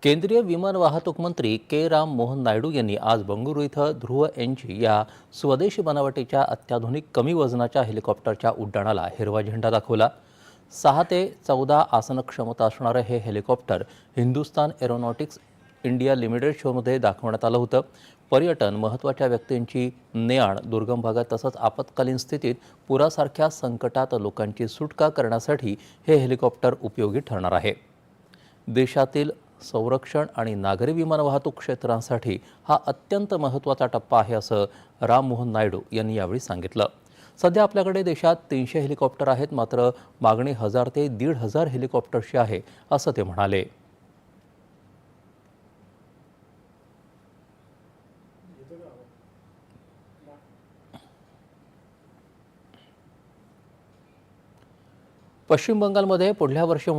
केंद्रीय विमान वाहतूक मंत्री राम मोहन नायडू यांनी आज बंगळुरू इथं ध्रुव NG या स्वदेशी बनावटीच्या अत्याधुनिक कमी वजनाच्या हेलिकॉप्टरच्या उड्डाणाला हिरवा झेंडा दाखवला। 6 ते 14 आसन क्षमता असणारे हे helicopter Hindustan aeronautics India limited शोमध्ये दाखवण्यात आलं होतं। पर्यटन, महत्त्वाच्या व्यक्तींची ने-आण, दुर्गम भागात तसंच आपत्कालीन स्थितीत पुरासारख्या संकटात लोकांची सुटका करण्यासाठी हे हेलिकॉप्टर उपयोगी ठरणार आहे। देशातील संरक्षण आणि नागरी विमान वाहतूक क्षेत्रांसाठी हा अत्यंत महत्त्वाचा टप्पा आहे असं राम मोहन नायडू यांनी यावेळी सांगितलं। सध्या आपल्याकडे देशात 300 हेलिकॉप्टर आहेत, मात्र मागणी 1000 ते 1500 हेलिकॉप्टर्सची आहे असं ते म्हणाले। पश्चिम बंगालमध्ये पुढल्या वर्षी